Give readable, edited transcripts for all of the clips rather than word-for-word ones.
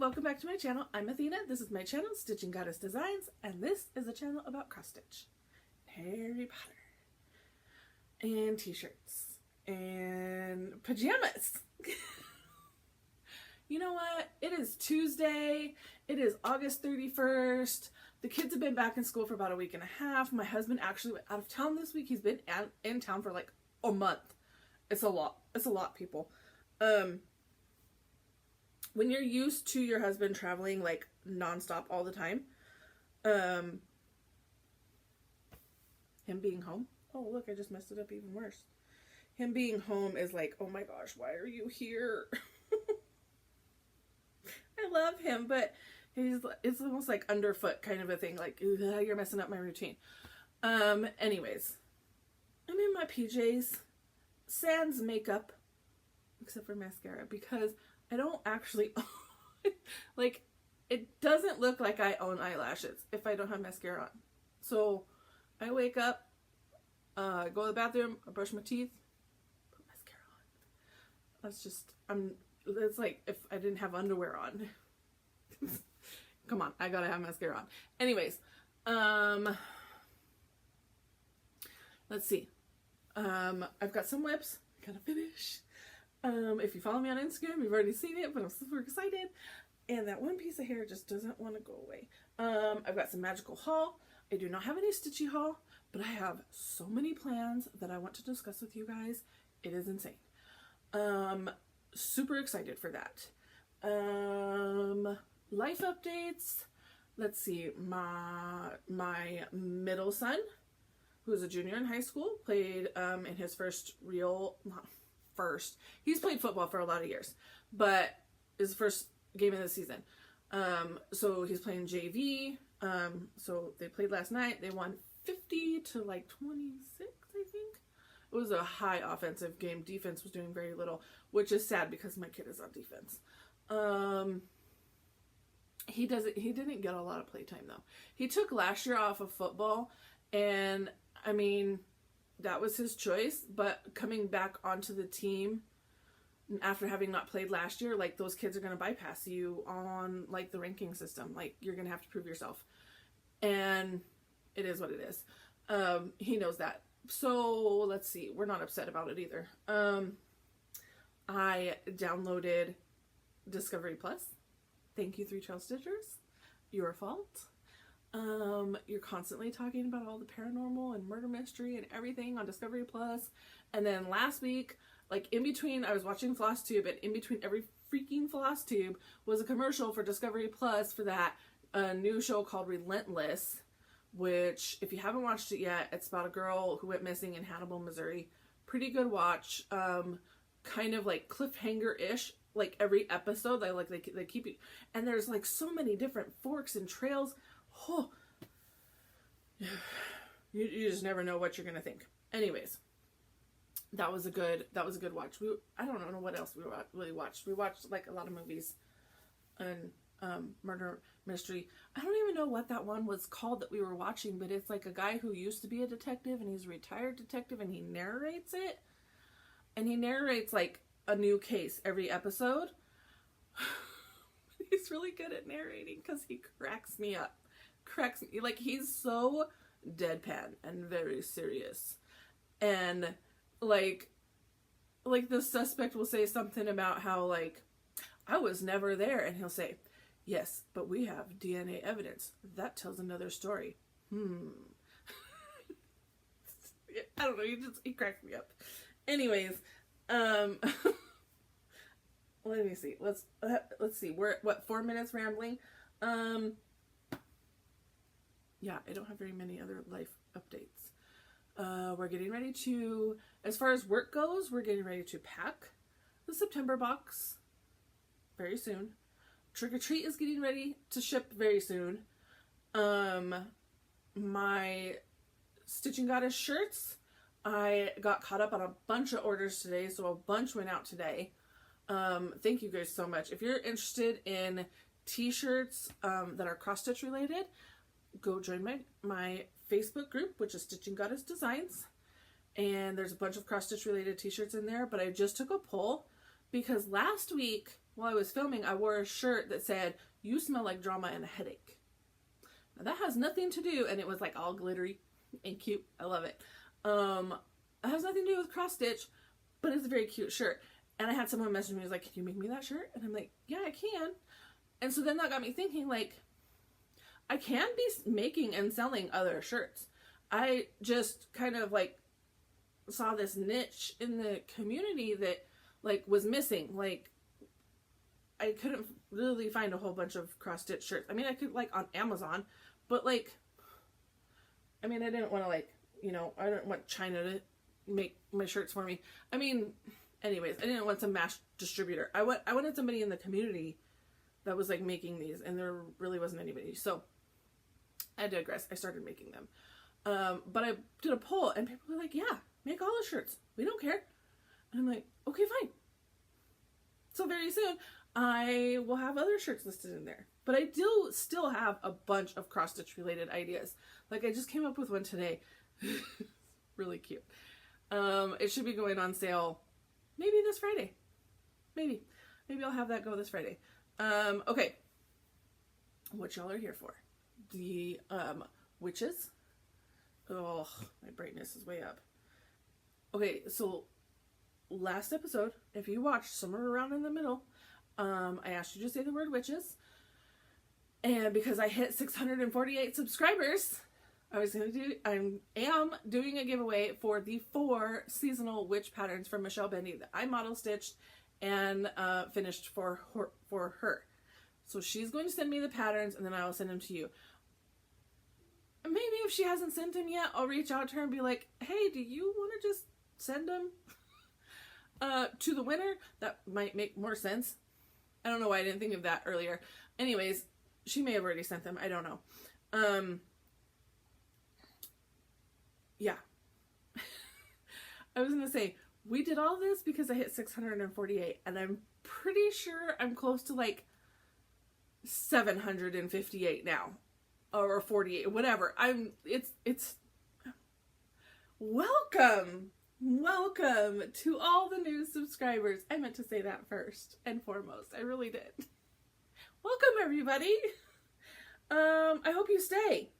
welcome back to my channel. I'm Athena. This is my channel, Stitching Goddess Designs, and this is a channel about cross stitch, Harry Potter, and t-shirts, and pajamas. You know what? It is Tuesday. It is August 31st. The kids have been back in school for about a week and a half. My husband actually went out of town this week. He's been in town for like a month. It's a lot. It's a lot, people. When you're used to your husband traveling like nonstop all the time, him being home. Oh, look, I just messed it up even worse. Him being home is like, oh my gosh, why are you here? I love him, but it's almost like underfoot kind of a thing. Like, you're messing up my routine. Anyways, I'm in my PJs, sans makeup, except for mascara, because I don't actually like, it doesn't look like I own eyelashes if I don't have mascara on. So I wake up, go to the bathroom, I brush my teeth, put mascara on. That's just, it's like if I didn't have underwear on. Come on, I gotta have mascara on. Anyways, let's see. I've got some lips, gotta finish. If you follow me on Instagram, you've already seen it, but I'm super excited. And that one piece of hair just doesn't want to go away. I've got some magical haul. I do not have any stitchy haul, but I have so many plans that I want to discuss with you guys. It is insane. Super excited for that. Life updates. Let's see. My middle son, who's a junior in high school, played in his first real, not first, he's played football for a lot of years, but his first game of the season. So he's playing JV. So they played last night. They won 50 to like 26, I think. It was a high offensive game. Defense was doing very little, which is sad because my kid is on defense. He didn't get a lot of playtime though. He took last year off of football, and I mean, that was his choice, but coming back onto the team after having not played last year, like, those kids are going to bypass you on like the ranking system. Like, you're going to have to prove yourself, and it is what it is. He knows that. So let's see, we're not upset about it either. I downloaded Discovery Plus. Thank you, 3 Trail Stitchers. Your fault. You're constantly talking about all the paranormal and murder mystery and everything on Discovery Plus. And then last week, like, in between, I was watching Flosstube, and in between every freaking Flosstube was a commercial for Discovery Plus for that new show called Relentless, which, if you haven't watched it yet, it's about a girl who went missing in Hannibal, Missouri. Pretty good watch. Kind of like cliffhanger-ish. Like, every episode, they keep you, and there's like so many different forks and trails. Oh, you just never know what you're gonna think. Anyways, that was a good watch. I don't know what else we really watched. We watched like a lot of movies and murder mystery. I don't even know what that one was called that we were watching, but it's like a guy who used to be a detective, and he's a retired detective, and he narrates it, and he narrates like a new case every episode. He's really good at narrating because he cracks me up. Like, he's so deadpan and very serious, and like the suspect will say something about how, like, I was never there, and he'll say, yes, but we have DNA evidence that tells another story. I don't know, he cracks me up. Anyways, let me see. Let's see. We're at, what, 4 minutes rambling? Yeah, I don't have very many other life updates. We're getting ready to, as far as work goes, we're getting ready to pack the September box very soon. Trick or Treat is getting ready to ship very soon. My Stitching Goddess shirts, I got caught up on a bunch of orders today, so a bunch went out today. Thank you guys so much. If you're interested in t-shirts that are cross stitch related, go join my Facebook group, which is Stitching Goddess Designs, and there's a bunch of cross stitch related t-shirts in there. But I just took a poll because last week while I was filming, I wore a shirt that said, "You smell like drama and a headache." Now that has nothing to do, and it was like all glittery and cute. I love it. It has nothing to do with cross stitch, but it's a very cute shirt. And I had someone message me, was like, "Can you make me that shirt?" And I'm like, "Yeah, I can." And so then that got me thinking, like, I can be making and selling other shirts. I just kind of like saw this niche in the community that like was missing. Like, I couldn't really find a whole bunch of cross stitch shirts. I mean, I could like on Amazon, but like, I mean, I didn't want to like, you know, I didn't want China to make my shirts for me. I mean, anyways, I didn't want some mass distributor. I wanted somebody in the community that was like making these, and there really wasn't anybody. So I digress. I started making them. But I did a poll, and people were like, "Yeah, make all the shirts. We don't care." And I'm like, "Okay, fine." So very soon, I will have other shirts listed in there. But I do still have a bunch of cross-stitch related ideas. Like, I just came up with one today. Really cute. It should be going on sale maybe this Friday. Maybe I'll have that go this Friday. Okay. What y'all are here for? The witches. Oh, my brightness is way up. Okay, so last episode, if you watched, somewhere around in the middle, I asked you to say the word witches. And because I hit 648 subscribers, I am doing a giveaway for the 4 seasonal witch patterns from Michelle Bendy that I model stitched and finished for her. So she's going to send me the patterns, and then I will send them to you. Maybe if she hasn't sent them yet, I'll reach out to her and be like, "Hey, do you want to just send them to the winner?" That might make more sense. I don't know why I didn't think of that earlier. Anyways, she may have already sent them. I don't know. Yeah. I was going to say, we did all this because I hit 648, and I'm pretty sure I'm close to like 758 now. Or 48, whatever. It's welcome to all the new subscribers. I meant to say that first and foremost. I really did. Welcome, everybody. I hope you stay.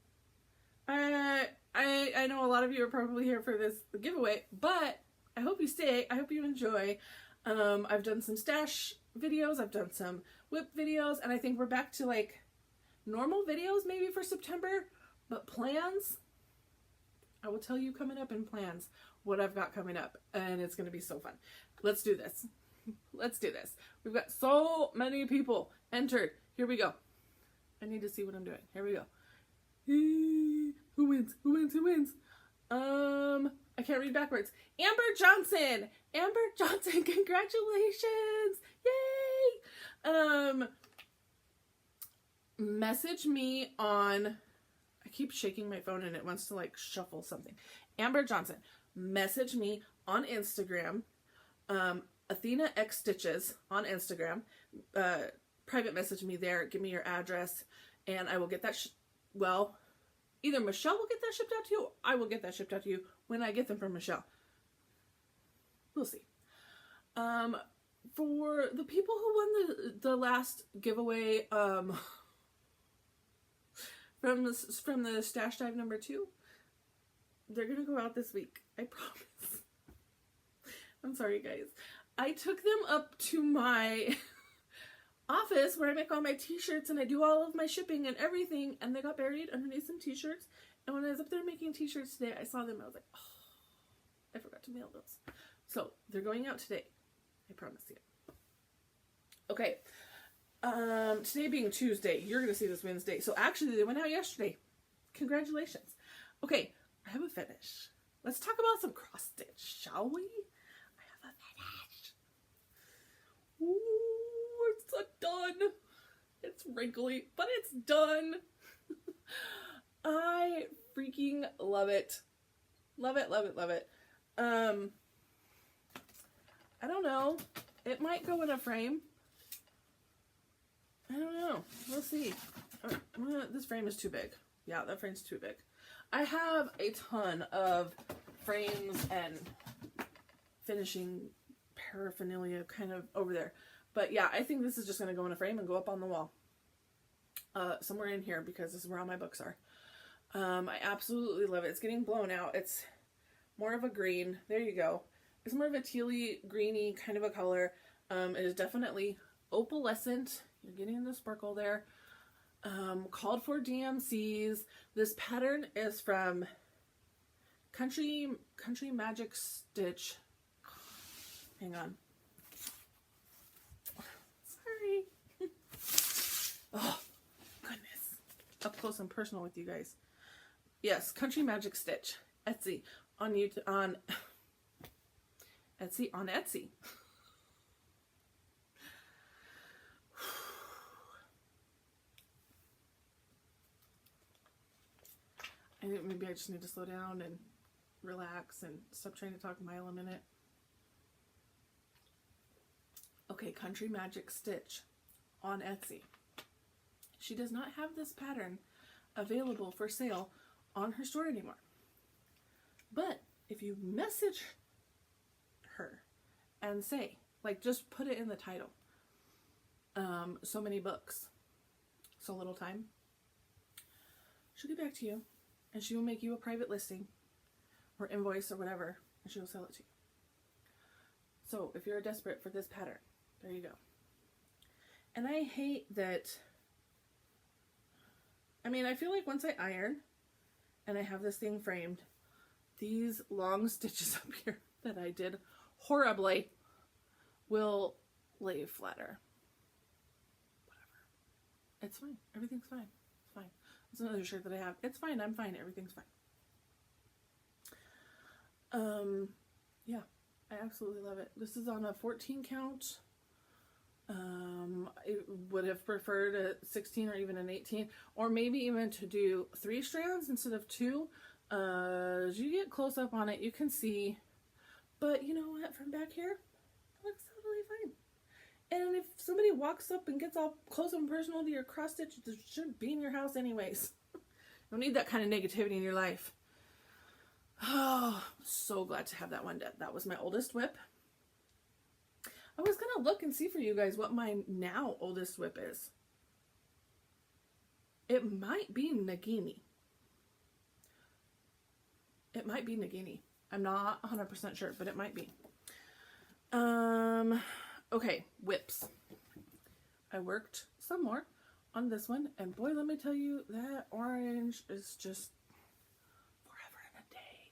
I know a lot of you are probably here for this giveaway, but I hope you stay. I hope you enjoy. I've done some stash videos. I've done some whip videos, and I think we're back to like normal videos maybe for September, but plans, I will tell you coming up in plans what I've got coming up, and it's going to be so fun. Let's do this. Let's do this. We've got so many people entered. Here we go. I need to see what I'm doing. Here we go. Who wins? Who wins? Who wins? I can't read backwards. Amber Johnson! Amber Johnson, congratulations! Yay! Message me on, I keep shaking my phone and it wants to like shuffle something. Amber Johnson, message me on Instagram, Athena X Stitches on Instagram, private message me there, give me your address, and I will get that, well, either Michelle will get that shipped out to you, or I will get that shipped out to you when I get them from Michelle. We'll see. For the people who won the last giveaway, from the Stash Dive number 2, they're gonna go out this week. I promise. I'm sorry, guys. I took them up to my office where I make all my t-shirts and I do all of my shipping and everything, and they got buried underneath some t-shirts. And when I was up there making t-shirts today, I saw them. I was like, oh, I forgot to mail those. So they're going out today. I promise you. Okay. Today being Tuesday, you're going to see this Wednesday. So actually, they went out yesterday. Congratulations. Okay, I have a finish. Let's talk about some cross stitch, shall we? I have a finish. Ooh, it's done. It's wrinkly, but it's done. I freaking love it. Love it, love it, love it. I don't know. It might go in a frame. I don't know. We'll see. This frame is too big. Yeah, that frame's too big. I have a ton of frames and finishing paraphernalia kind of over there. But yeah, I think this is just going to go in a frame and go up on the wall. Somewhere in here, because this is where all my books are. I absolutely love it. It's getting blown out. It's more of a green. There you go. It's more of a tealy, greeny kind of a color. It is definitely opalescent. You're getting the sparkle there. Called for DMCs. This pattern is from Country Magic Stitch. Hang on. Sorry. Oh, goodness. Up close and personal with you guys. Yes, Country Magic Stitch. Etsy. On YouTube, on Etsy. Maybe I just need to slow down and relax and stop trying to talk a mile a minute. Okay, Country Magic Stitch on Etsy. She does not have this pattern available for sale on her store anymore. But if you message her and say, like, just put it in the title, so many books, so little time, she'll get back to you and she will make you a private listing or invoice or whatever, and she will sell it to you. So if you're desperate for this pattern, there you go. And I hate that, I mean, I feel like once I iron and I have this thing framed, these long stitches up here that I did horribly will lay flatter. Whatever. It's fine. Everything's fine. It's fine. It's another shirt that I have. It's fine. I'm fine. Everything's fine. Yeah, I absolutely love it. This is on a 14 count. I would have preferred a 16 or even an 18, or maybe even to do 3 strands instead of 2. As you get close up on it, you can see, but you know what, from back here, it looks totally fine. And if somebody walks up and gets all close and personal to your cross stitch, it shouldn't be in your house anyways. You don't need that kind of negativity in your life. Oh, so glad to have that one done. That was my oldest whip. I was gonna look and see for you guys what my now oldest whip is. It might be Nagini. It might be Nagini. I'm not 100% sure, but it might be. Okay, whips. I worked some more on this one, and boy, let me tell you, that orange is just forever and a day.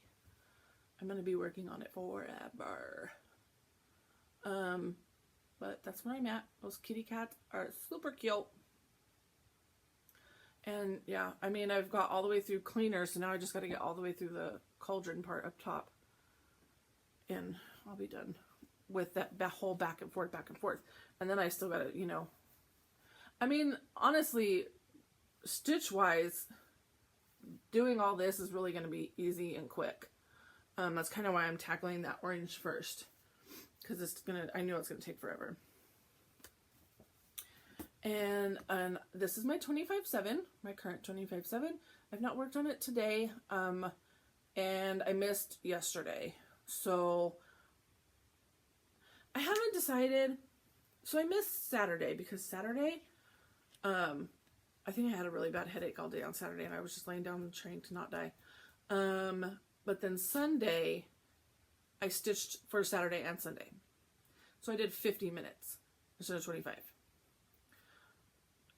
I'm going to be working on it forever. But that's where I'm at. Those kitty cats are super cute. And yeah, I mean, I've got all the way through cleaner, so now I just got to get all the way through the cauldron part up top. And I'll be done with that whole back and forth. And then I still got to, you know, I mean, honestly, stitch-wise, doing all this is really going to be easy and quick. That's kind of why I'm tackling that orange first. Because it's going to, I know it's going to take forever. And this is my 25/7, my current 25/7. I've not worked on it today, and I missed yesterday. So I haven't decided. So I missed Saturday because Saturday, I think I had a really bad headache all day on Saturday, and I was just laying down and trying to not die. But then Sunday, I stitched for Saturday and Sunday. So I did 50 minutes instead of 25.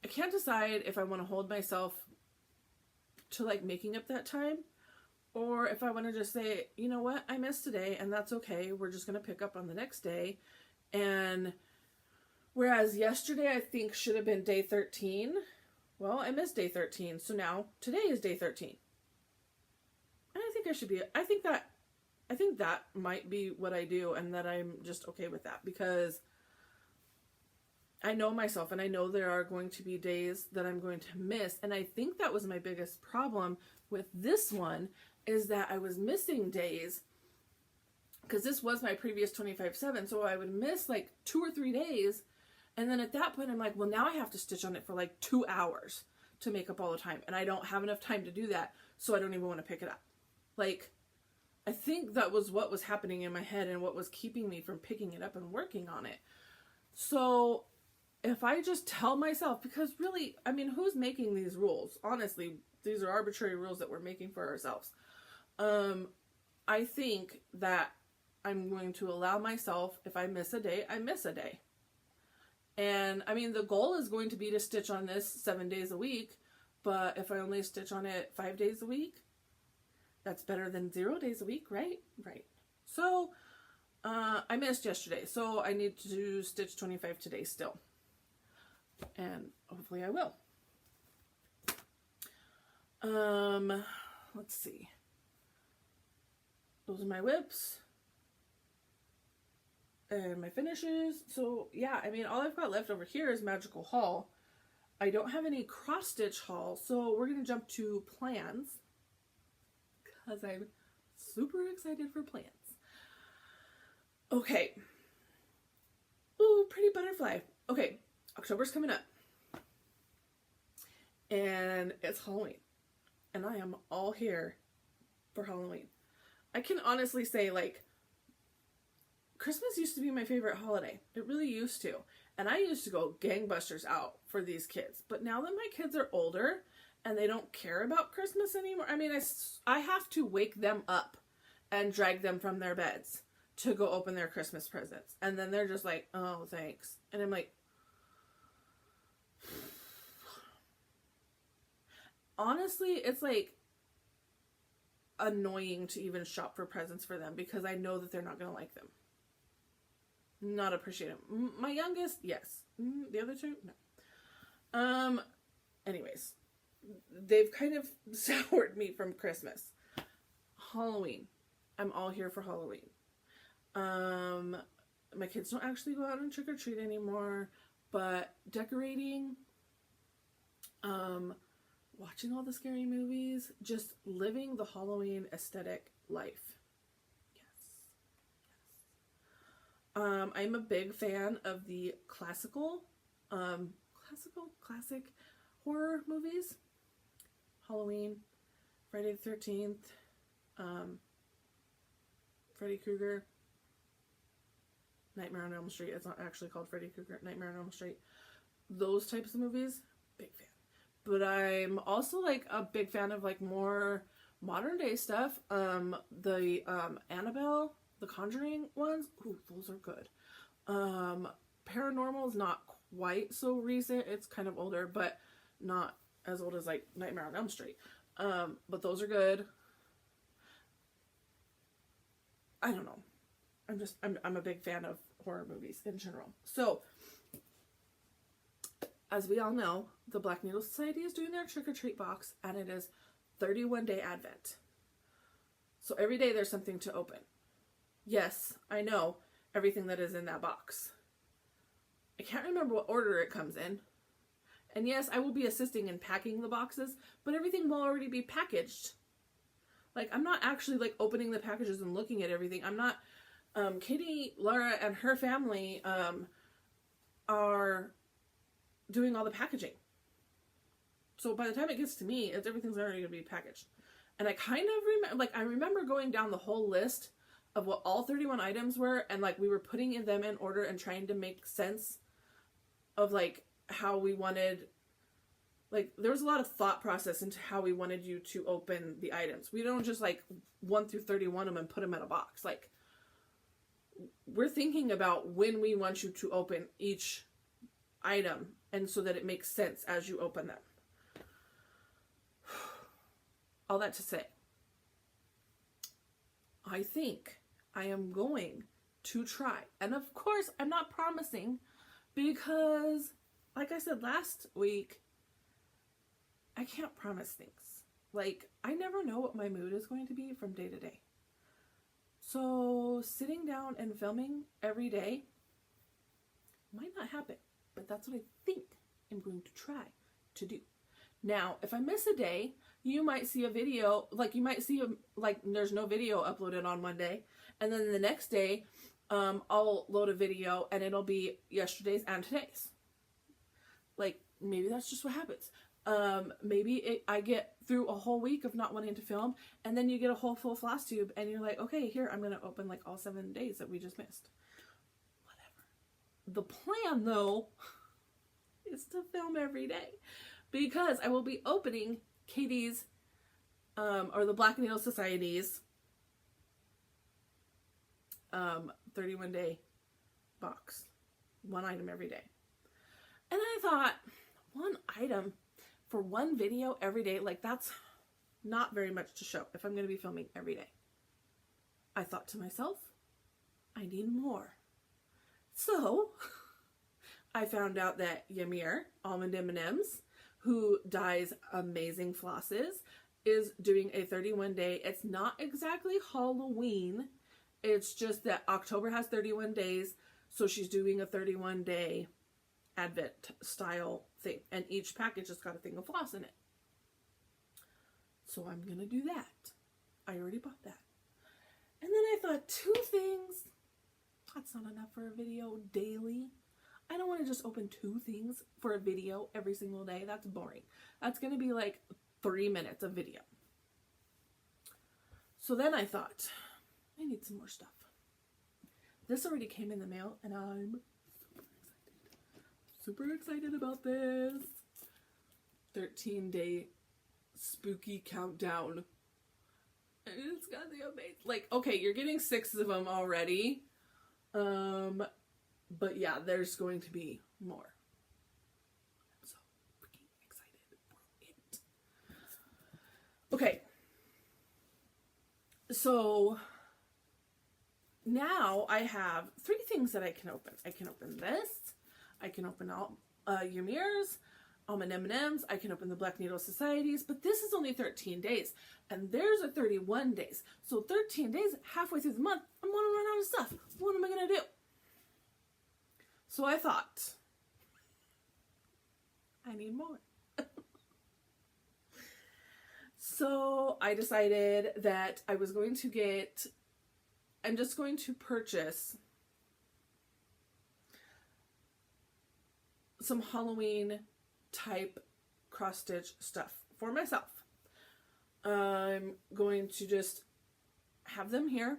I can't decide if I want to hold myself to like making up that time, or if I want to just say, you know what, I missed today and that's okay. We're just going to pick up on the next day. And whereas yesterday I think should have been day 13, well, I missed day 13. So now today is day 13. And I think I should be, I think that might be what I do, and that I'm just okay with that, because I know myself, and I know there are going to be days that I'm going to miss. And I think that was my biggest problem with this one, is that I was missing days, because this was my previous 25/7. So I would miss like 2 or 3 days. And then at that point, I'm like, well, now I have to stitch on it for like 2 hours to make up all the time. And I don't have enough time to do that. So I don't even want to pick it up. Like, I think that was what was happening in my head and what was keeping me from picking it up and working on it. So if I just tell myself, because really, I mean, who's making these rules? Honestly, these are arbitrary rules that we're making for ourselves. I think that I'm going to allow myself, if I miss a day, I miss a day. And I mean, the goal is going to be to stitch on this 7 days a week, but if I only stitch on it 5 days a week, that's better than 0 days a week, right? Right. So, I missed yesterday, so I need to stitch 25 today still. And hopefully I will. Let's see. Those are my whips. And my finishes. So yeah, I mean, all I've got left over here is Magical Haul. I don't have any cross stitch haul, so we're gonna jump to plans because I'm super excited for plans. Okay. Ooh, pretty butterfly. Okay, October's coming up. And it's Halloween. And I am all here for Halloween. I can honestly say, like, Christmas used to be my favorite holiday. It really used to. And I used to go gangbusters out for these kids. But now that my kids are older and they don't care about Christmas anymore, I mean, I have to wake them up and drag them from their beds to go open their Christmas presents. And then they're just like, oh, thanks. And I'm like, honestly, it's like annoying to even shop for presents for them because I know that they're not going to like them. Not appreciate them. My youngest, yes. The other two, no. Anyways, they've kind of soured me from Christmas. Halloween. I'm all here for Halloween. My kids don't actually go out and trick or treat anymore, but decorating, watching all the scary movies, just living the Halloween aesthetic life. I'm a big fan of the classic horror movies. Halloween, Friday the 13th, Freddy Krueger, Nightmare on Elm Street. It's not actually called Freddy Krueger, Nightmare on Elm Street. Those types of movies, big fan. But I'm also like a big fan of like more modern day stuff. The Annabelle, the Conjuring ones, ooh, those are good. Paranormal is not quite so recent. It's kind of older, but not as old as like Nightmare on Elm Street. But those are good. I don't know. I'm a big fan of horror movies in general. So, as we all know, the Black Needle Society is doing their trick-or-treat box, and it is 31-day Advent. So every day there's something to open. Yes, I know everything that is in that box. I can't remember what order it comes in. And yes, I will be assisting in packing the boxes, but everything will already be packaged. Like, I'm not actually, like, opening the packages and looking at everything. I'm not, Katie, Laura, and her family, are doing all the packaging. So by the time it gets to me, everything's already going to be packaged. And I kind of remember, like, I remember going down the whole list of what all 31 items were, and, like, we were putting them in order and trying to make sense of, like, how we wanted, like, there was a lot of thought process into how we wanted you to open the items. We don't just, like, 1 through 31 them and put them in a box. Like, we're thinking about when we want you to open each item, and so that it makes sense as you open them. All that to say, I think I am going to try. And of course, I'm not promising because, like I said last week, I can't promise things. Like, I never know what my mood is going to be from day to day. So sitting down and filming every day might not happen, but that's what I think I'm going to try to do. Now, if I miss a day, you might see a video, like you might see, there's no video uploaded on Monday, and then the next day, I'll load a video and it'll be yesterday's and today's. Like, maybe that's just what happens. Maybe I get through a whole week of not wanting to film, and then you get a whole full Flosstube, and you're like, okay, here, I'm going to open like all 7 days that we just missed. Whatever. The plan, though, is to film every day, because I will be opening Katie's, or the Black Needle Society's 31-day box. One item every day. And I thought, one item for one video every day, like that's not very much to show if I'm going to be filming every day. I thought to myself, I need more. So I found out that Ymir, Almond M&M's, who dyes amazing flosses, is doing a 31-day. It's not exactly Halloween. It's just that October has 31 days. So she's doing a 31-day Advent style thing. And each package has got a thing of floss in it. So I'm going to do that. I already bought that. And then I thought, 2 things. That's not enough for a video daily. I don't want to just open 2 things for a video every single day. That's boring. That's going to be like 3 minutes of video. So then I thought, I need some more stuff. This already came in the mail and I'm super excited about this. 13-day spooky countdown. And it's got the amazing, like, okay, you're getting 6 of them already. But yeah, there's going to be more. I'm so freaking excited for it. Okay. So now I have 3 things that I can open. I can open this. I can open all Ymir's, Almond M&M's. I can open the Black Needle Societies. But this is only 13 days. And there's a 31 days. So 13 days, halfway through the month, I'm going to run out of stuff. What am I going to do? So I thought, I need more. So I decided that I was going to get, I'm just going to purchase some Halloween type cross stitch stuff for myself. I'm going to just have them here.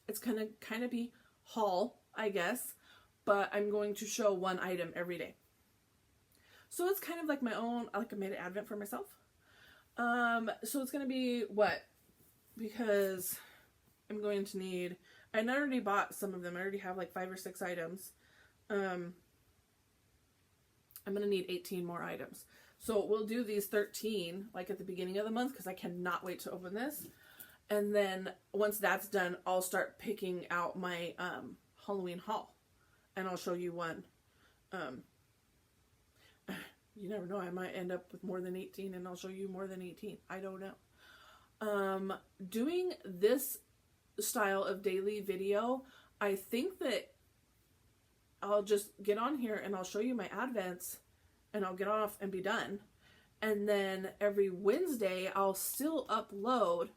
It's gonna kind of be haul, I guess, but I'm going to show one item every day. So it's kind of like my own, like I made an advent for myself. So it's going to be what? Because I'm going to need, I already bought some of them. I already have like 5 or 6 items. I'm going to need 18 more items. So we'll do these 13 like at the beginning of the month because I cannot wait to open this. And then once that's done, I'll start picking out my Halloween haul. And I'll show you one. You never know, I might end up with more than 18 and I'll show you more than 18. I don't know. Doing this style of daily video, I think that I'll just get on here and I'll show you my advents and I'll get off and be done. And then every Wednesday, I'll still upload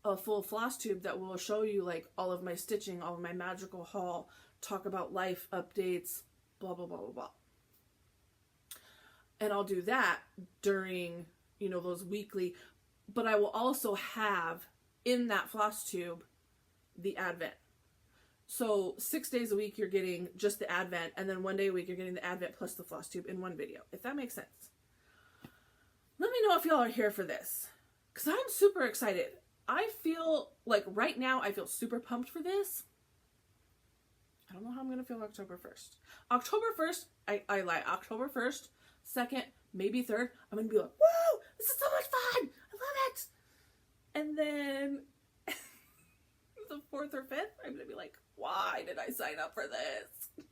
a full Flosstube that will show you like all of my stitching, all of my magical haul, talk about life updates, blah, blah, blah, blah, blah. And I'll do that during, you know, those weekly, but I will also have in that Flosstube the advent. So 6 days a week, you're getting just the advent, and then 1 day a week, you're getting the advent plus the Flosstube in one video, if that makes sense. Let me know if y'all are here for this, because I'm super excited. I feel like right now, I feel super pumped for this. I don't know how I'm going to feel October 1st. October 1st, I lie, October 1st, 2nd, maybe 3rd, I'm going to be like, whoa, this is so much fun. I love it. And then the 4th or 5th, I'm going to be like, why did I sign up for this?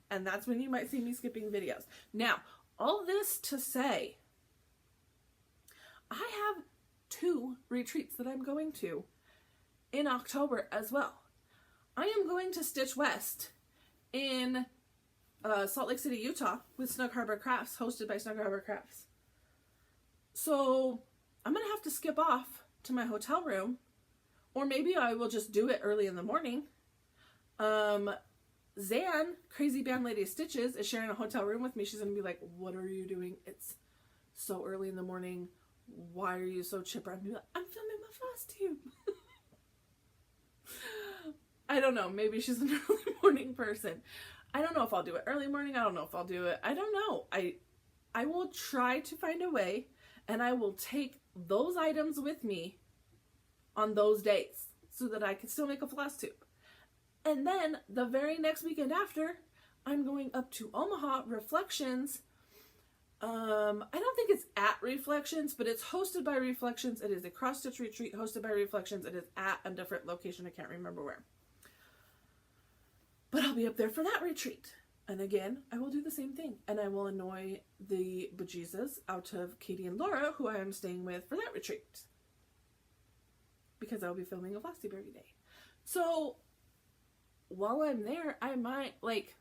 And that's when you might see me skipping videos. Now, all this to say, I have 2 retreats that I'm going to in October as well. I am going to Stitch West in Salt Lake City, Utah with Snug Harbor Crafts, hosted by Snug Harbor Crafts. So I'm going to have to skip off to my hotel room, or maybe I will just do it early in the morning. Zan, Crazy Band Lady of Stitches, is sharing a hotel room with me. She's going to be like, what are you doing? It's so early in the morning. Why are you so chipper? I'm going to be like, I'm filming my Flosstube. I don't know. Maybe she's an early morning person. I don't know if I'll do it early morning. I don't know if I'll do it. I don't know. I will try to find a way, and I will take those items with me on those days so that I can still make a Flosstube. And then the very next weekend after, I'm going up to Omaha Reflections. I don't think it's at Reflections, but it's hosted by Reflections. It is a cross-stitch retreat hosted by Reflections. It is at a different location. I can't remember where. But I'll be up there for that retreat. And again, I will do the same thing. And I will annoy the bejesus out of Katie and Laura, who I am staying with for that retreat. Because I'll be filming a Flosstube every day. So, while I'm there, I might, like,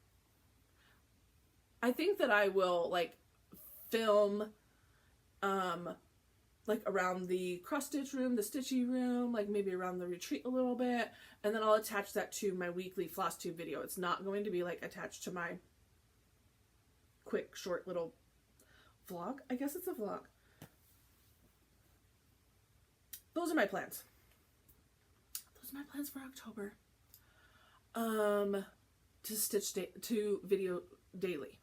I think that I will, like, film, like, around the cross-stitch room, the stitchy room, like, maybe around the retreat a little bit, and then I'll attach that to my weekly Flosstube video. It's not going to be, like, attached to my quick, short little vlog. I guess it's a vlog. Those are my plans. Those are my plans for October. To video daily.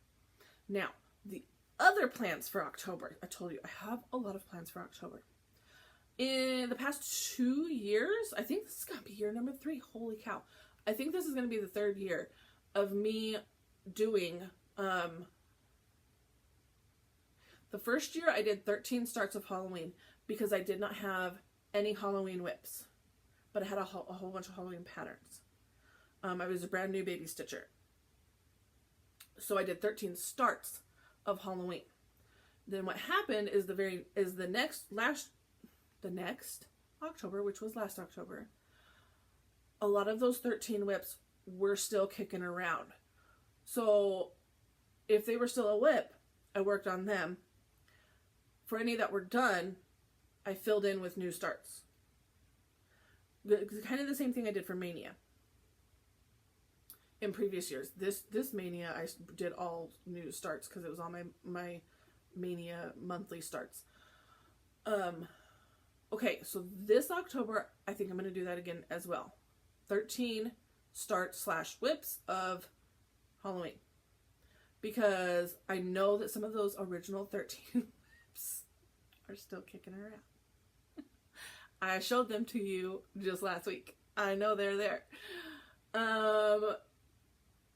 Now, the other plans for October. I told you, I have a lot of plans for October. In the past 2 years, I think this is going to be year number 3. Holy cow. I think this is going to be the 3rd year of me doing, the first year I did 13 starts of Halloween because I did not have any Halloween whips, but I had a whole bunch of Halloween patterns. I was a brand new baby stitcher. So I did 13 starts of Halloween. Then what happened is the next October, which was last October, a lot of those 13 whips were still kicking around. So if they were still a whip, I worked on them. For any that were done, I filled in with new starts. Kind of the same thing I did for Mania. In previous years. This Mania, I did all new starts because it was on my Mania monthly starts. Okay, so this October, I think I'm going to do that again as well. 13 start/whips of Halloween. Because I know that some of those original 13 whips are still kicking around. I showed them to you just last week. I know they're there.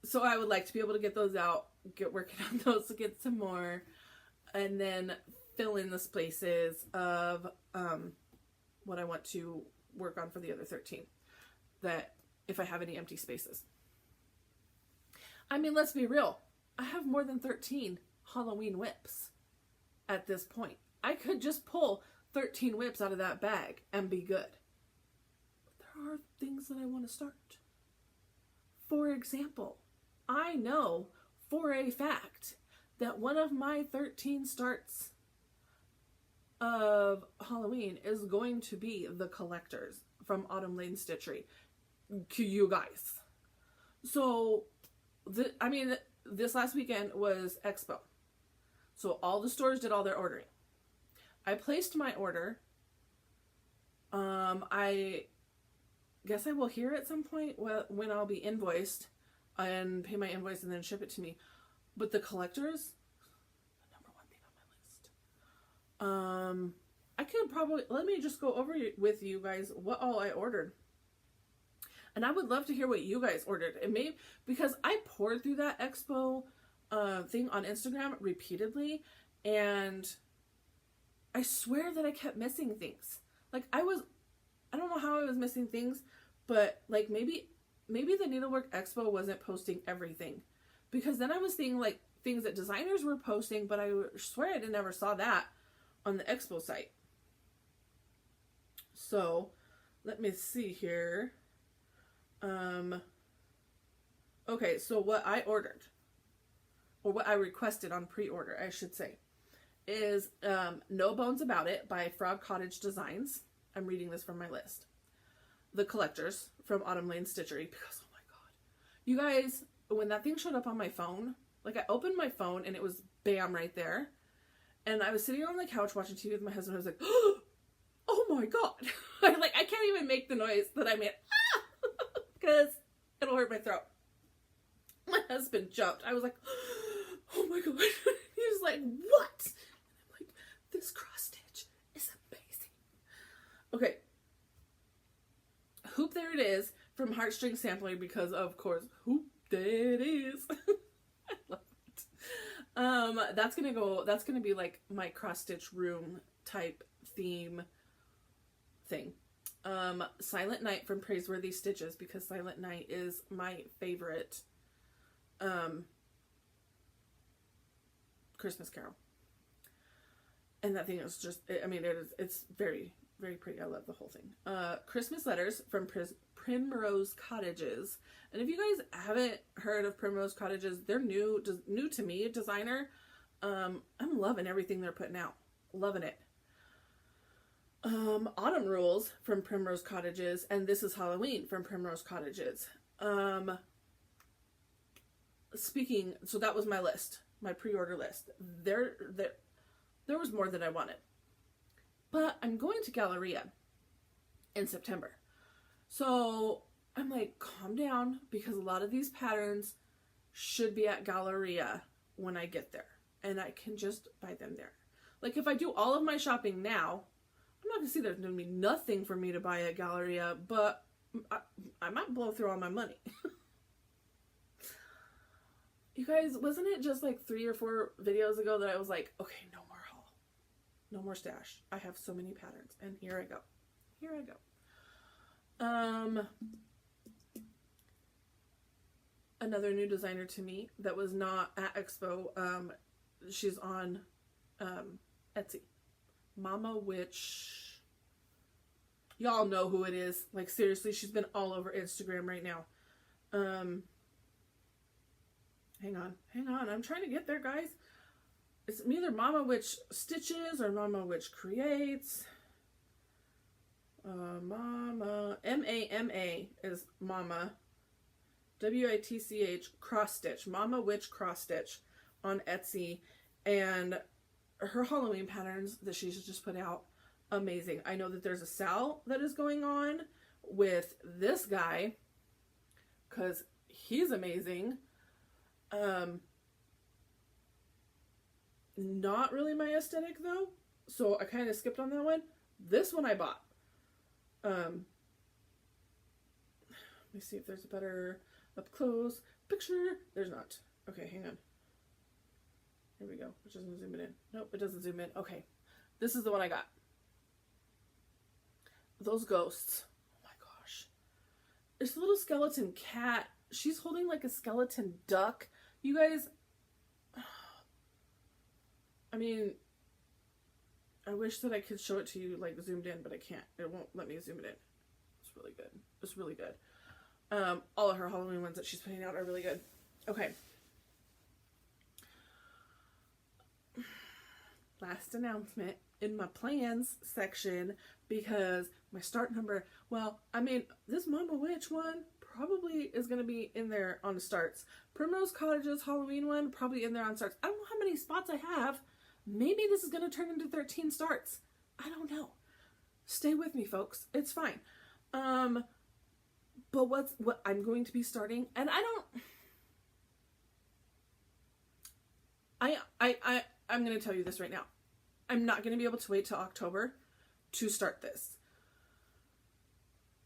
So I would like to be able to get those out, get working on those to get some more, and then fill in the spaces of what I want to work on for the other 13. That if I have any empty spaces. I mean, let's be real. I have more than 13 Halloween whips at this point. I could just pull 13 whips out of that bag and be good. But there are things that I want to start. For example, I know for a fact that one of my 13 starts of Halloween is going to be the collectors from Autumn Lane Stitchery. You guys. So, this last weekend was Expo. So all the stores did all their ordering. I placed my order. I guess I will hear at some point when I'll be invoiced and pay my invoice and then ship it to me. But the collectors, the number one thing on my list. I could probably, let me just go over with you guys what all I ordered. And I would love to hear what you guys ordered. It may, because I poured through that Expo thing on Instagram repeatedly, and I swear that I kept missing things. Like I don't know how I was missing things, but like maybe the Needlework Expo wasn't posting everything, because then I was seeing like things that designers were posting, but I swear I never saw that on the Expo site. So let me see here. Okay, so what I ordered, or what I requested on pre-order, I should say, is No Bones About It by Frog Cottage Designs. I'm reading this from my list. The Collectors from Autumn Lane Stitchery, because oh my god. You guys, when that thing showed up on my phone, like I opened my phone and it was bam right there. And I was sitting on the couch watching TV with my husband. I was like, oh my god. I can't even make the noise that I made. Because it'll hurt my throat. My husband jumped. I was like, oh my God. He was like, what? And I'm like, this cross stitch is amazing. Okay. Hoop There It Is from Heartstring Sampler, because of course, Hoop There It Is. I love it. That's gonna be like my cross stitch room type theme thing. Silent Night from Praiseworthy Stitches, because Silent Night is my favorite Christmas carol. And that thing is just, I mean, it's very, very pretty. I love the whole thing. Christmas Letters from Primrose Cottages. And if you guys haven't heard of Primrose Cottages, they're new to me, designer. I'm loving everything they're putting out. Loving it. Autumn Rules from Primrose Cottages, and This Is Halloween from Primrose Cottages. So that was my list, my pre-order list. There was more than I wanted. But I'm going to Galleria in September. So I'm like, calm down, because a lot of these patterns should be at Galleria when I get there. And I can just buy them there. Like, if I do all of my shopping now, I'm not going to see there's going to be nothing for me to buy at Galleria, but I might blow through all my money. You guys, wasn't it just like 3 or 4 videos ago that I was like, okay, no more haul. No more stash. I have so many patterns. And here I go. Here I go. Another new designer to me that was not at Expo. She's on Etsy. Mama Witch. Y'all know who it is. Like, seriously, she's been all over Instagram right now. Hang on. I'm trying to get there, guys. It's either Mama Witch Stitches or Mama Witch Creates. Mama. M-A-M-A is Mama. W-I-T-C-H cross stitch. Mama Witch cross stitch on Etsy. And her Halloween patterns that she's just put out, amazing. I know that there's a sale that is going on with this guy, because he's amazing. Not really my aesthetic though, so I kind of skipped on that one. This one I bought. Let me see if there's a better up close picture. There's not. Okay, hang on. Here we go. Which doesn't zoom it in. Nope, it doesn't zoom in. Okay, this is the one I got. Those ghosts. Oh my gosh. There's a little skeleton cat. She's holding like a skeleton duck. You guys, I mean, I wish that I could show it to you like zoomed in, but I can't. It won't let me zoom it in. It's really good. It's really good. All of her Halloween ones that she's putting out are really good. Okay. Last announcement in my plans section, because my start number, well, I mean, this Mama Witch one probably is going to be in there on the starts. Primrose Cottages Halloween one, probably in there on starts. I don't know how many spots I have. Maybe this is going to turn into 13 starts. I don't know. Stay with me, folks. It's fine. But what I'm going to be starting, and I'm going to tell you this right now. I'm not going to be able to wait till October to start this.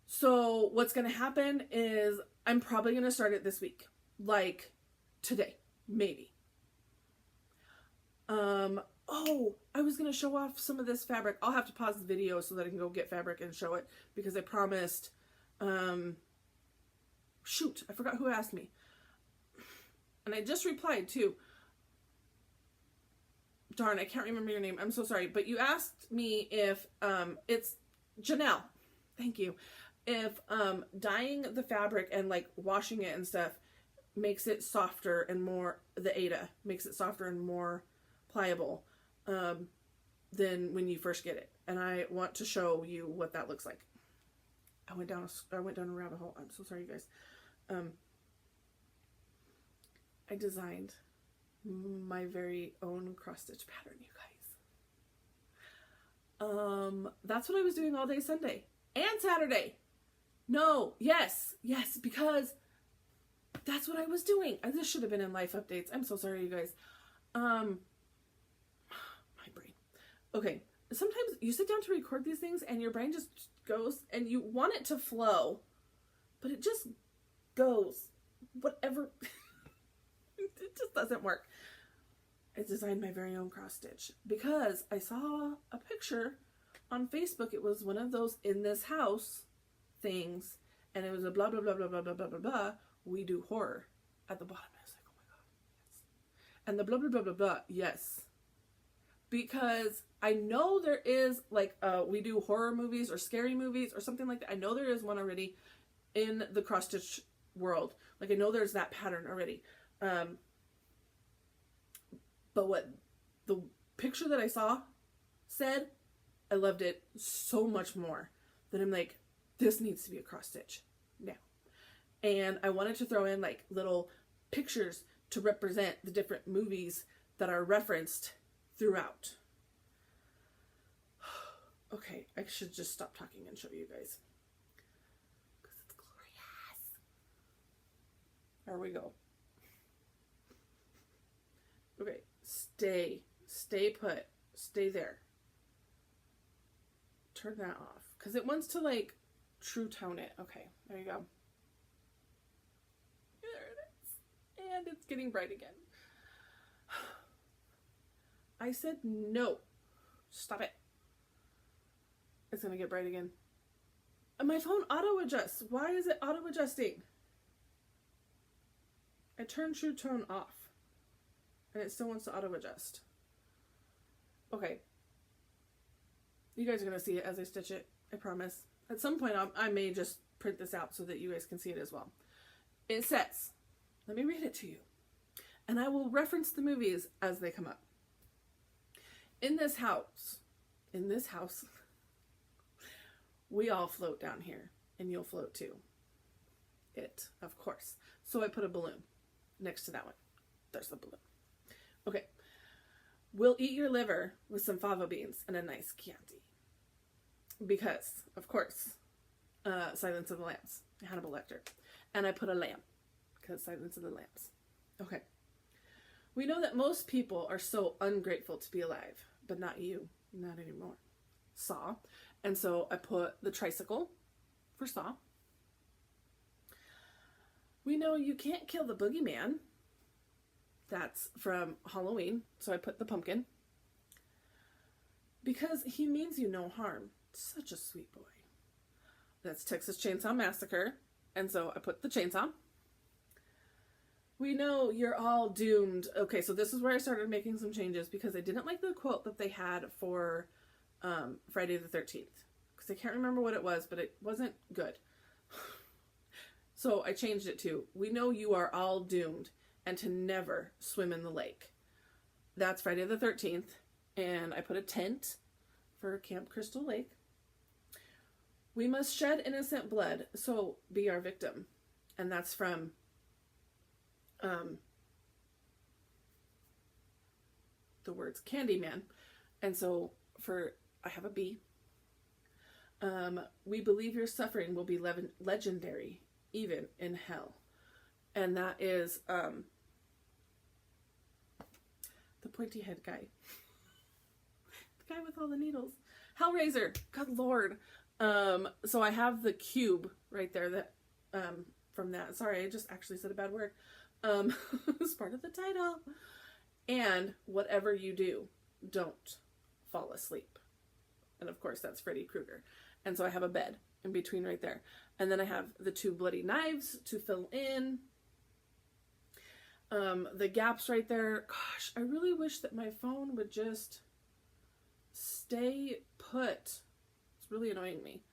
So what's going to happen is I'm probably going to start it this week. Like today, maybe. Oh, I was going to show off some of this fabric. I'll have to pause the video so that I can go get fabric and show it, because I promised, shoot, I forgot who asked me. And I just replied too. Darn, I can't remember your name. I'm so sorry. But you asked me if, it's Janelle. Thank you. If, dyeing the fabric and like washing it and stuff makes it softer and more, the Aida makes it softer and more pliable, than when you first get it. And I want to show you what that looks like. I went down a rabbit hole. I'm so sorry, you guys. I designed my very own cross stitch pattern, you guys. That's what I was doing all day Sunday and Saturday. No, yes, because That's what I was doing. This should have been in life updates. I'm so sorry, you guys. My brain. Okay. Sometimes you sit down to record these things and your brain just goes and you want it to flow, but it just goes. Whatever. It just doesn't work. I designed my very own cross stitch because I saw a picture on Facebook. It was one of those in this house things, and it was a blah, blah, blah, blah, blah, blah, blah, blah, blah. We do horror at the bottom. I was like, oh my God, yes. And the blah, blah, blah, blah, blah, yes. Because I know there is like, we do horror movies or scary movies or something like that. I know there is one already in the cross stitch world. Like I know there's that pattern already. But what the picture that I saw said, I loved it so much more that I'm like, this needs to be a cross stitch now. And I wanted to throw in like little pictures to represent the different movies that are referenced throughout. Okay, I should just stop talking and show you guys. Because it's glorious. There we go. Okay, stay put, stay there. Turn that off, because it wants to like true tone it. Okay, there you go. There it is. And it's getting bright again. I said no. Stop it. It's gonna get bright again. And my phone auto adjusts. Why is it auto adjusting? I turned true tone off. And it still wants to auto adjust. Okay. You guys are going to see it as I stitch it. I promise. At some point I may just print this out so that you guys can see it as well. It says, let me read it to you. And I will reference the movies as they come up. In this house, we all float down here. And you'll float too. It, of course. So I put a balloon next to that one. There's the balloon. Okay, we'll eat your liver with some fava beans and a nice Chianti. Because, of course, Silence of the Lambs, Hannibal Lecter. And I put a lamb, because Silence of the Lambs. Okay. We know that most people are so ungrateful to be alive, but not you, not anymore. Saw. And so I put the tricycle for Saw. We know you can't kill the boogeyman. That's from Halloween, so I put the pumpkin. Because he means you no harm. Such a sweet boy. That's Texas Chainsaw Massacre, and so I put the chainsaw. We know you're all doomed. Okay, so this is where I started making some changes because I didn't like the quote that they had for Friday the 13th. Because I can't remember what it was, but it wasn't good. So I changed it to, we know you are all doomed and to never swim in the lake. That's Friday the 13th. And I put a tent for Camp Crystal Lake. We must shed innocent blood, so be our victim. And that's from the words Candyman. And so I have a B. We believe your suffering will be legendary, even in hell. And that is the pointy head guy. The guy with all the needles. Hellraiser. Good Lord. So I have the cube right there that from that. Sorry, I just actually said a bad word. It's part of the title. And whatever you do, don't fall asleep. And of course, that's Freddy Krueger. And so I have a bed in between right there. And then I have the 2 bloody knives to fill in. The gaps right there. Gosh, I really wish that my phone would just stay put. It's really annoying me.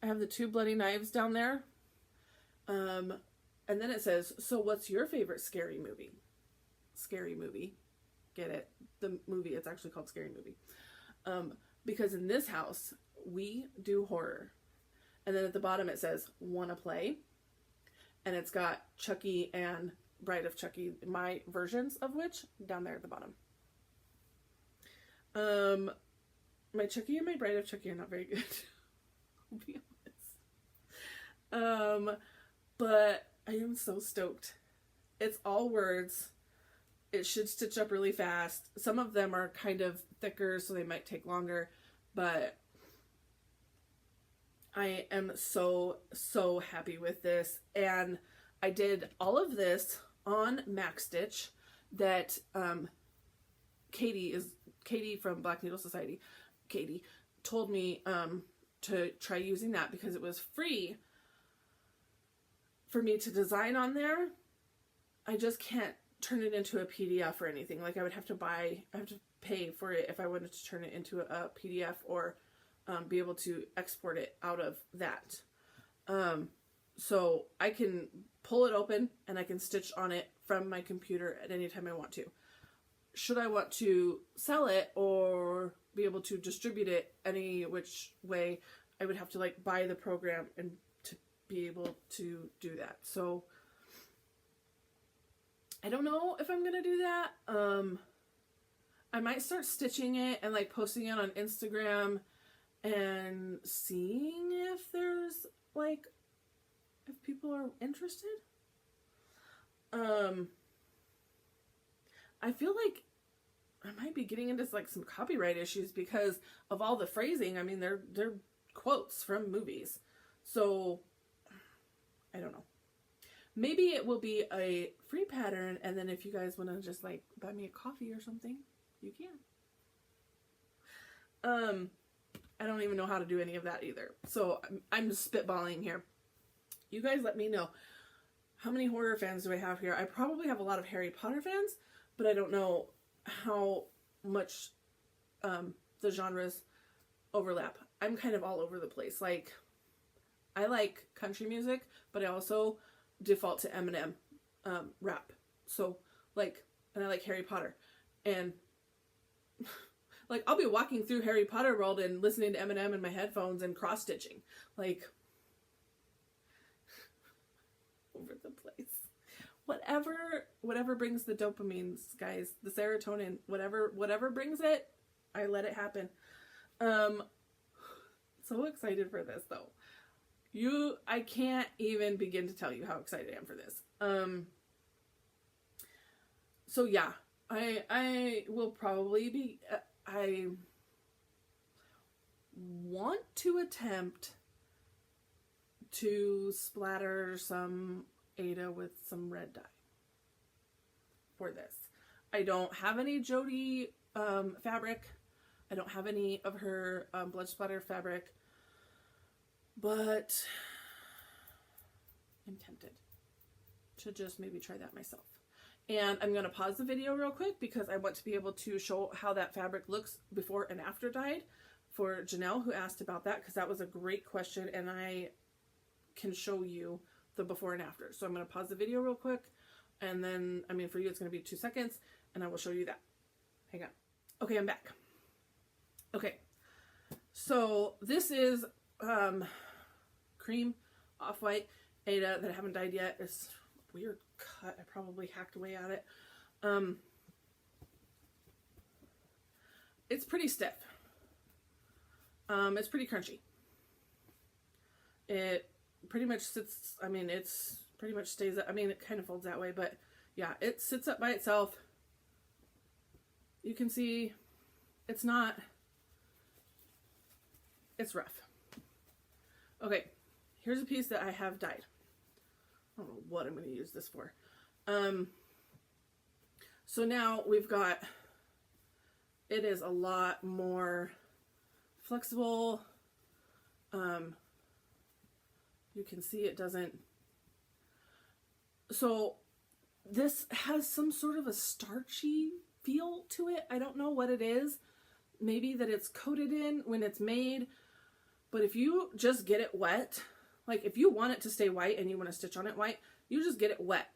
I have the 2 bloody knives down there. And then it says, so what's your favorite scary movie? Scary movie. Get it? The movie, it's actually called Scary Movie. Because in this house, we do horror. And then at the bottom it says, wanna play? And it's got Chucky and Bride of Chucky, my versions of which, down there at the bottom. My Chucky and my Bride of Chucky are not very good. I'll be honest. But I am so stoked. It's all words. It should stitch up really fast. Some of them are kind of thicker, so they might take longer, but I am so, so happy with this. And I did all of this on Max Stitch that Katie from Black Needle Society, Katie, told me to try using that because it was free for me to design on there. I just can't turn it into a PDF or anything. Like I have to pay for it if I wanted to turn it into a PDF or be able to export it out of that. So I can pull it open and I can stitch on it from my computer at any time I want to. Should I want to sell it or be able to distribute it any which way, I would have to like buy the program and to be able to do that. So I don't know if I'm gonna do that. I might start stitching it and like posting it on Instagram and seeing if there's like, if people are interested. I feel like I might be getting into like some copyright issues because of all the phrasing. I mean, they're quotes from movies. So I don't know. Maybe it will be a free pattern, and then if you guys want to just like buy me a coffee or something, you can. I don't even know how to do any of that either. So I'm just spitballing here. You guys let me know. How many horror fans do I have here? I probably have a lot of Harry Potter fans, but I don't know how much the genres overlap. I'm kind of all over the place. Like, I like country music, but I also default to Eminem rap. So, like, and I like Harry Potter. And, like, I'll be walking through Harry Potter world and listening to Eminem in my headphones and cross-stitching. Like, over the place. Whatever brings the dopamines, guys, the serotonin, whatever brings it, I let it happen. So excited for this though. I can't even begin to tell you how excited I am for this. So yeah, I will probably be, I want to attempt to splatter some Ada with some red dye for this. I don't have any Jody fabric. I don't have any of her blood splatter fabric, but I'm tempted to just maybe try that myself. And I'm going to pause the video real quick because I want to be able to show how that fabric looks before and after dyed for Janelle, who asked about that, because that was a great question and I can show you the before and after. So I'm going to pause the video real quick, and then, I mean, for you it's going to be 2 seconds, and I will show you that. Hang on. Okay, I'm back. Okay, so this is cream off-white Ada that I haven't dyed yet. It's a weird cut. I probably hacked away at it. It's pretty stiff. It's pretty crunchy. It pretty much sits, I mean, it's pretty much stays up. I mean, it kind of folds that way, but yeah, it sits up by itself. You can see it's not, it's rough. Okay, here's a piece that I have dyed. I don't know what I'm going to use this for. So now we've got, it is a lot more flexible. You can see it doesn't, so this has some sort of a starchy feel to it. I don't know what it is. Maybe that it's coated in when it's made, but if you just get it wet, like if you want it to stay white and you want to stitch on it white, you just get it wet,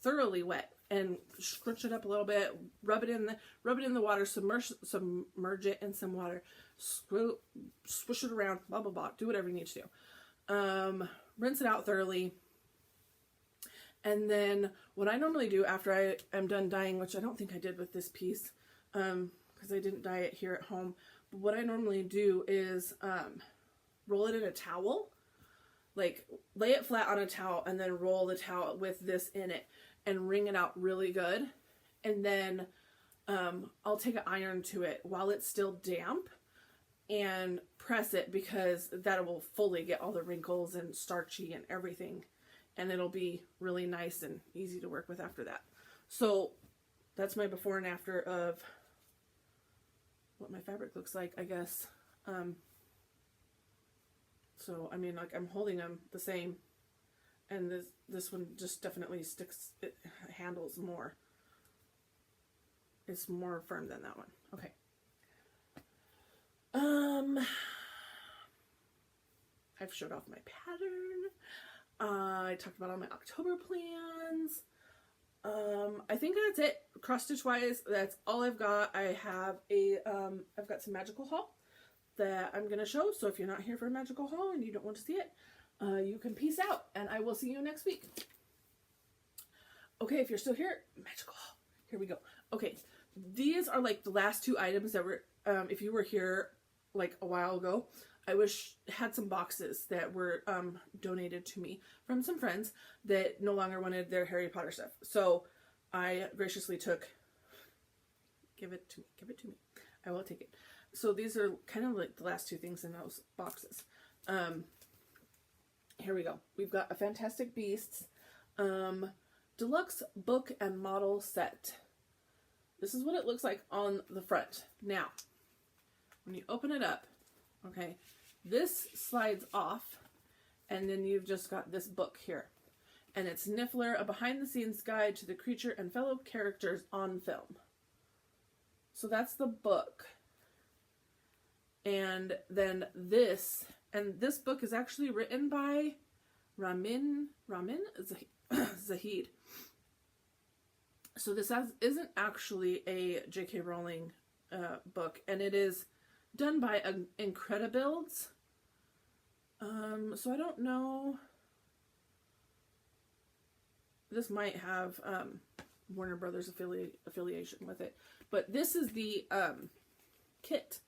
thoroughly wet, and scrunch it up a little bit, rub it in the water, submerge it in some water, swish it around, blah blah blah, do whatever you need to do. Rinse it out thoroughly. And then what I normally do after I am done dyeing, which I don't think I did with this piece, because I didn't dye it here at home, but what I normally do is roll it in a towel like lay it flat on a towel and then roll the towel with this in it and wring it out really good. And then I'll take an iron to it while it's still damp and press it, because that will fully get all the wrinkles and starchy and everything. And it'll be really nice and easy to work with after that. So that's my before and after of what my fabric looks like, I guess. So, I mean, like, I'm holding them the same, and this one just definitely sticks, it handles more. It's more firm than that one. Okay. I've showed off my pattern. I talked about all my October plans. I think that's it. Cross stitch wise, that's all I've got. I have I've got some magical haul that I'm going to show. So if you're not here for a magical haul and you don't want to see it, you can peace out, and I will see you next week. Okay, if you're still here, magical haul. Here we go. Okay, these are like the last two items that were, if you were here like a while ago, I had some boxes that were donated to me from some friends that no longer wanted their Harry Potter stuff. So I graciously took, give it to me. I will take it. So these are kind of like the last two things in those boxes. Here we go. We've got a Fantastic Beasts deluxe book and model set. This is what it looks like on the front. Now, when you open it up, okay, this slides off, and then you've just got this book here. And it's Niffler, a behind-the-scenes guide to the creature and fellow characters on film. So that's the book. And then this book is actually written by Ramin Zahid. So this isn't actually a J.K. Rowling book, and it is done by Incredibuilds. So I don't know. This might have Warner Brothers affiliation with it, but this is the kit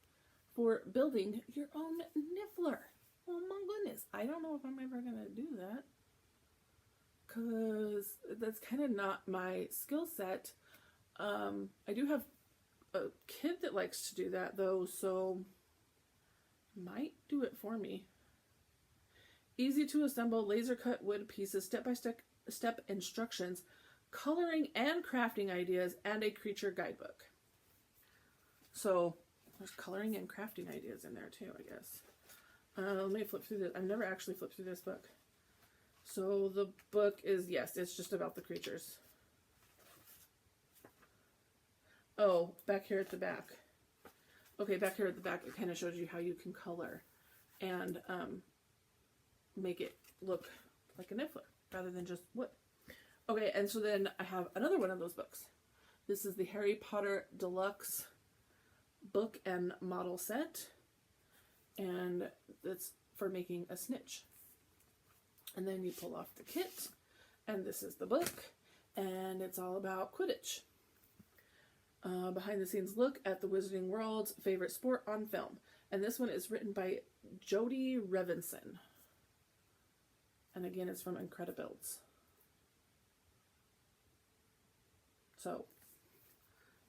for building your own Niffler. Oh my goodness. I don't know if I'm ever going to do that, because that's kind of not my skill set. I do have a kid that likes to do that though, so might do it for me. Easy to assemble laser cut wood pieces, step-by-step instructions, coloring and crafting ideas, and a creature guidebook. So there's coloring and crafting ideas in there too, I guess. Let me flip through this. I've never actually flipped through this book. So the book is, yes, it's just about the creatures. Oh, back here at the back. Okay, back here at the back, it kind of shows you how you can color and make it look like a Niffler rather than just wood. Okay, and so then I have another one of those books. This is the Harry Potter Deluxe book and model set, and it's for making a snitch. And then you pull off the kit, and this is the book, and it's all about Quidditch. Behind the scenes look at the Wizarding World's favorite sport on film. And this one is written by Jody Revinson. And again, it's from Incredibuilds. So,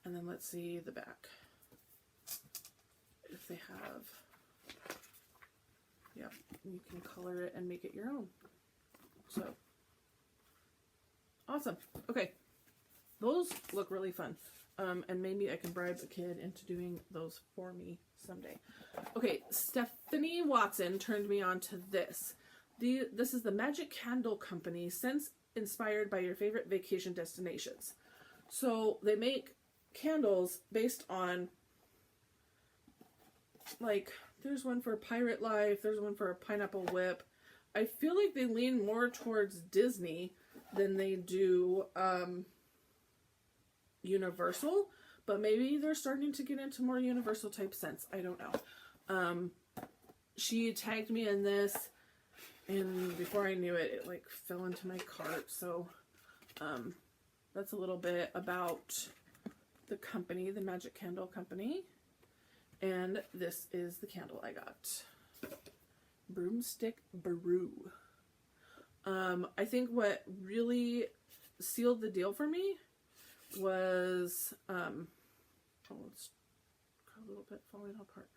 and then let's see the back. If they have, yeah, you can color it and make it your own. So, awesome. Okay, those look really fun. And maybe I can bribe a kid into doing those for me someday. Okay, Stephanie Watson turned me on to this. This is the Magic Candle Company, scents inspired by your favorite vacation destinations. So they make candles based on, like, there's one for Pirate Life, there's one for a Pineapple Whip. I feel like they lean more towards Disney than they do Universal, but maybe they're starting to get into more Universal type scents. I don't know. She tagged me in this, and before I knew it, it like fell into my cart. So that's a little bit about the company, the Magic Candle Company. And this is the candle I got. Broomstick Brew. I think what really sealed the deal for me was, oh, it's got a little bit falling apart.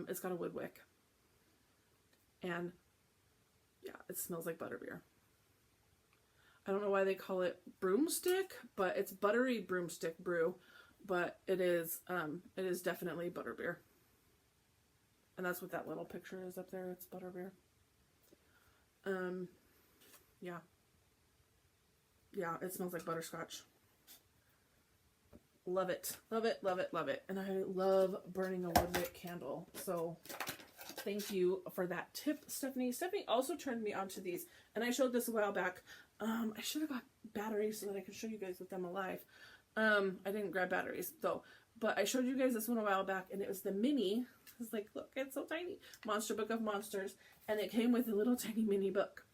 It's got a wood wick. And yeah, it smells like butterbeer. I don't know why they call it broomstick, but it's buttery broomstick brew, but it is definitely butterbeer. And that's what that little picture is up there. It's butterbeer. Yeah. Yeah, it smells like butterscotch. Love it. Love it, love it, love it. And I love burning a woodwick candle. So thank you for that tip, Stephanie. Stephanie also turned me onto these, and I showed this a while back. I should have got batteries so that I could show you guys with them alive. I didn't grab batteries though, but I showed you guys this one a while back, and it was the mini. It's like, look, it's so tiny. Monster Book of Monsters, and it came with a little tiny mini book.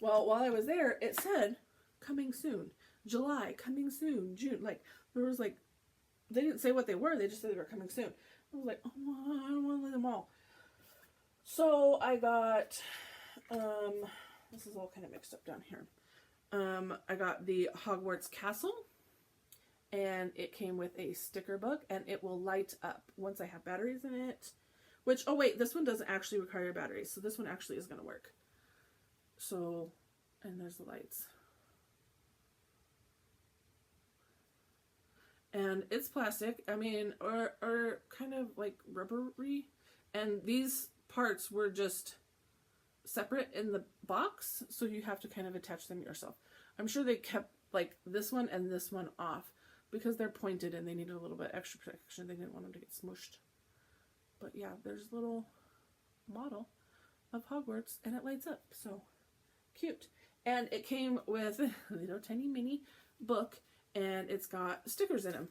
Well, while I was there, it said, coming soon. July, coming soon. June. Like, there was like, they didn't say what they were. They just said they were coming soon. I was like, oh, I don't want to leave them all. So I got, this is all kind of mixed up down here. I got the Hogwarts Castle, and it came with a sticker book, and it will light up once I have batteries in it. Which, oh wait, this one doesn't actually require batteries, so this one actually is going to work. So, and there's the lights. And it's plastic, I mean, or kind of like rubbery. And these parts were just separate in the box, so you have to kind of attach them yourself. I'm sure they kept like this one and this one off because they're pointed and they needed a little bit extra protection. They didn't want them to get smushed. But yeah, there's a little model of Hogwarts, and it lights up, so cute. And it came with a little tiny mini book, and it's got stickers in them.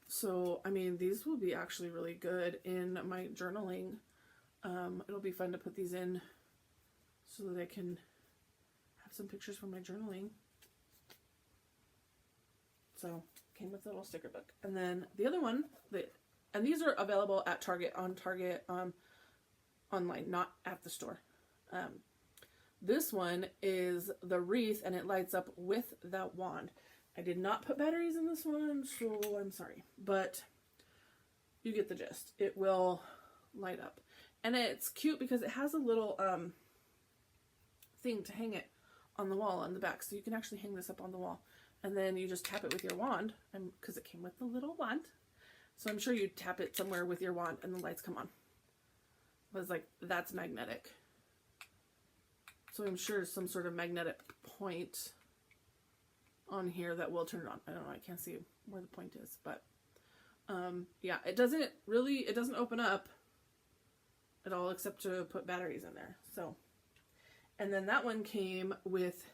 So, I mean, these will be actually really good in my journaling. It'll be fun to put these in so that I can have some pictures from my journaling. So, came with a little sticker book. And then the other one, and these are available at Target, online, not at the store. This one is the wreath, and it lights up with that wand. I did not put batteries in this one, so I'm sorry. But you get the gist. It will light up. And it's cute because it has a little thing to hang it on the wall on the back. So you can actually hang this up on the wall. And then you just tap it with your wand, because it came with the little wand. So I'm sure you tap it somewhere with your wand and the lights come on. It was like, that's magnetic. So I'm sure some sort of magnetic point on here that will turn it on. I don't know, I can't see where the point is, but yeah, it doesn't open up at all except to put batteries in there. So, and then that one came with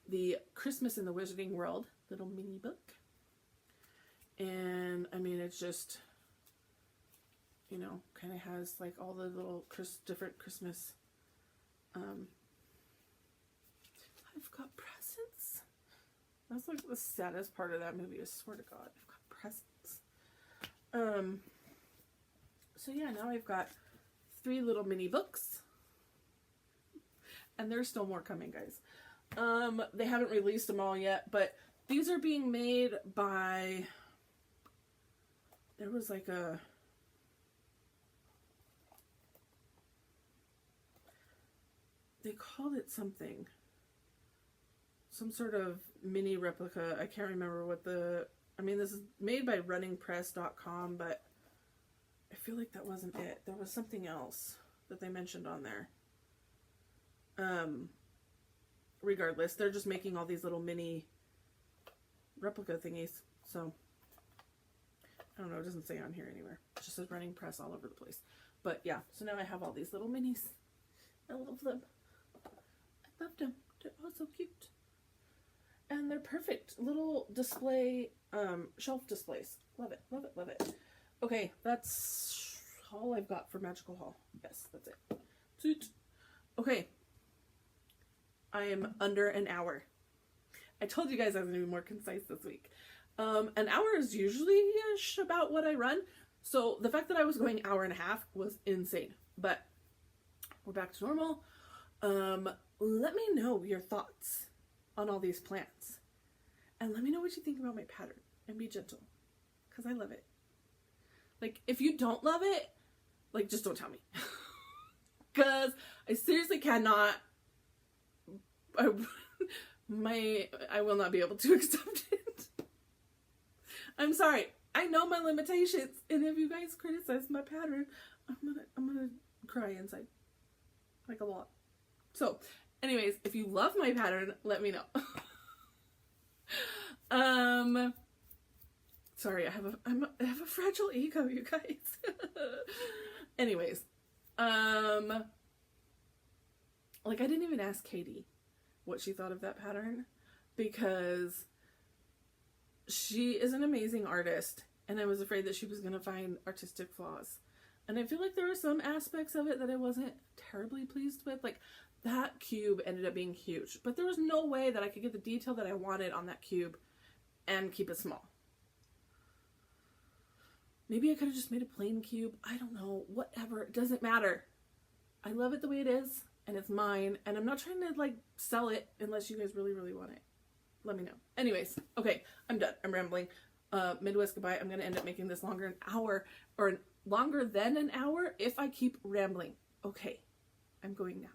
the Christmas in the Wizarding World little mini book. And I mean, it's just, you know, kind of has like all the little different Christmas, I've got presents. That's like the saddest part of that movie, I swear to God. I've got presents. So yeah, now I've got 3 little mini books. And there's still more coming, guys. They haven't released them all yet, but these are being made by, there was like they called it something. Some sort of mini replica. I can't remember what this is made by runningpress.com, but I feel like that wasn't it. There was something else that they mentioned on there. Regardless, they're just making all these little mini replica thingies. So, I don't know, it doesn't say on here anywhere. It just says Running Press all over the place. But yeah, so now I have all these little minis. I love them. I loved them. They're all so cute. And they're perfect little display, shelf displays. Love it, love it, love it. Okay, that's all I've got for Magical Haul. Yes, that's it. Toot. Okay. I am under an hour. I told you guys I was going to be more concise this week. An hour is usually-ish about what I run. So the fact that I was going hour and a half was insane. But we're back to normal. Let me know your thoughts on all these plants. And let me know what you think about my pattern. And be gentle. Because I love it. Like, if you don't love it, like, just don't tell me. Because I seriously cannot... I will not be able to accept it. I'm sorry. I know my limitations. And if you guys criticize my pattern, I'm gonna cry inside. Like, a lot. So, anyways, if you love my pattern, let me know. Sorry, I have a fragile ego, you guys. Anyways, like, I didn't even ask Katie what she thought of that pattern, because she is an amazing artist, and I was afraid that she was going to find artistic flaws. And I feel like there were some aspects of it that I wasn't terribly pleased with. Like, that cube ended up being huge, but there was no way that I could get the detail that I wanted on that cube and keep it small. Maybe I could have just made a plain cube. I don't know. Whatever. It doesn't matter. I love it the way it is, and it's mine, and I'm not trying to, like, sell it unless you guys really, really want it. Let me know. Anyways, okay, I'm done. I'm rambling. Midwest goodbye. I'm going to end up making this longer an hour, or longer than an hour if I keep rambling. Okay, I'm going now.